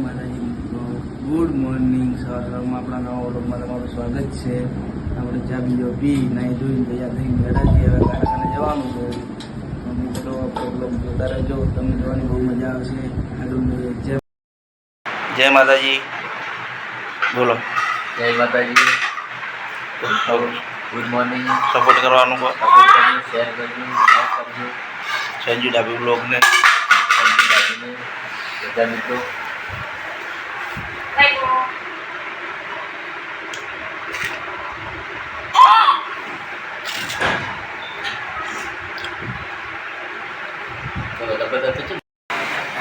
માતાજી મિત્રો, good morning. સવારમાં આપણા નવા વ્લોગમાં તમારું સ્વાગત છે. આપણે ચા બીજો પી નાહી ધોઈને તૈયાર થઈને બેઠા છીએ. હવે કારખાને જવાનું છે. તો મિત્રો આપણે વ્લોગ જોતા રહેજો, તમને જોવાની બહુ મજા આવશે. જય માતાજી. બોલો. જય માતાજી. Good morning. સપોર્ટ કરવાનું કહો. સપોર્ટ કરજો, શેર કરજો, લાઈક કરજો. સંજુ ડાબી બ્લોગને બધા મિત્રો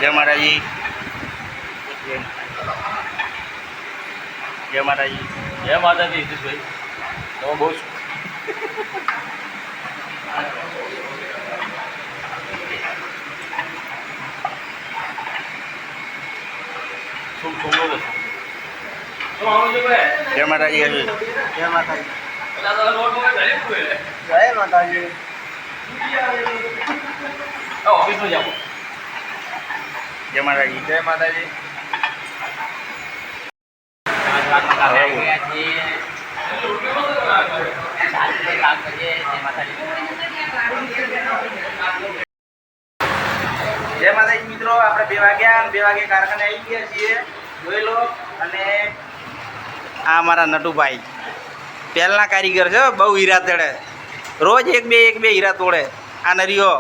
જય માતાજી. જય માતાજી. જય માતાજી. હિતેશભાઈ તમે બહુ જય માતાજી. જય માતાજી. જય માતાજી. ઓફિસમાં જાઓ. જય માતાજી. જય માતાજી. જય માતાજી મિત્રો, આપણે 2 વાગે કારખાને આવી ગયા છીએ. જોઈ લો. અને આ અમારા નટુભાઈ પહેલના કારીગર છે, બહુ હીરા તોડે. રોજ એક બે હીરા તોડે. આ નરીઓ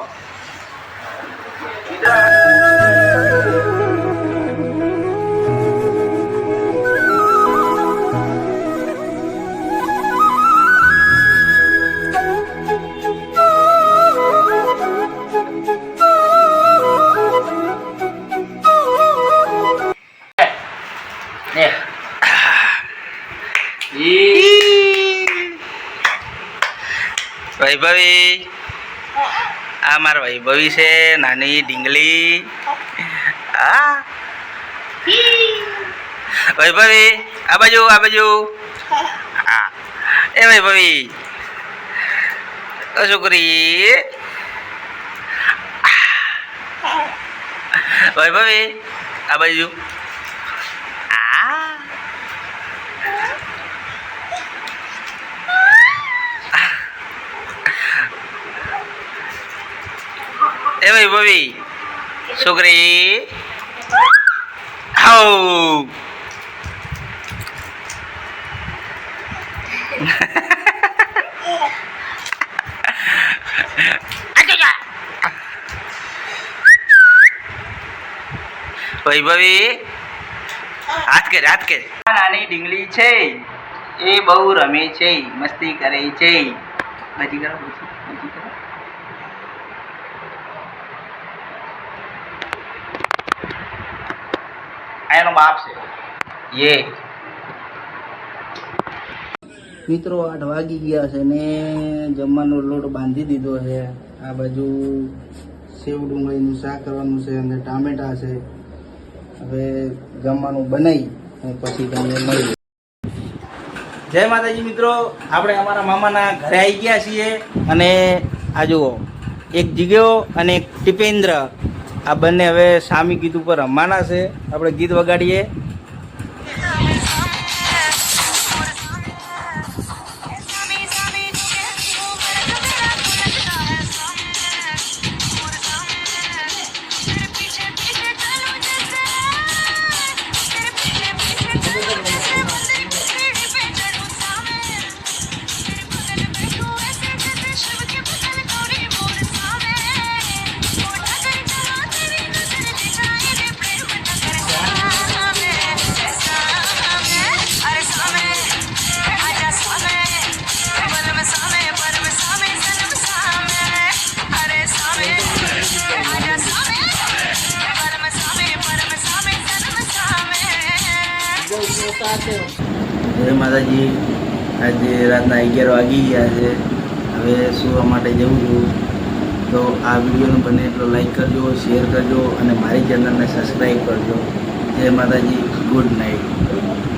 વૈભવી. આ મારા વૈભવી છે, નાની ઢીંગલી. હા વૈભવી, આ બાજુ. હા એ વૈભવી, છોકરી. વૈભવી, આ બાજુ. એ વૈભવી, છોકરી. હાઉ વૈભવી, હાથ કર. નાની ઢીંગલી છે, એ બહુ રમે છે, મસ્તી કરે છે. બધી કરો. એનો બાપ છે એ. મિત્રો 8 વાગી ગયા છે ને જમવાનો લોટ બાંધી દીધો છે. આ બાજુ સેવ ડુંગળીનું શાક કરવાનું છે અને ટામેટા છે. હવે જમવાનું બનાવી અને પછી તમને મળીએ. જય માતાજી મિત્રો, આપણે અમારા મામાના ઘરે આવી ગયા છીએ. અને આ જુઓ, એક જીગ્યો અને એક ટીપેન્દ્ર, આ બંને હવે સામી ગીત ઉપર રમવાના છે. આપણે ગીત વગાડીએ. જય માતાજી. આજે રાતના 11 વાગી ગયા છે. હવે સુવા માટે જવું છું. તો આ વિડીયોને બને એટલો લાઈક કરજો, શેર કરજો અને મારી ચેનલને સબસ્ક્રાઈબ કરજો. જય માતાજી. Good night.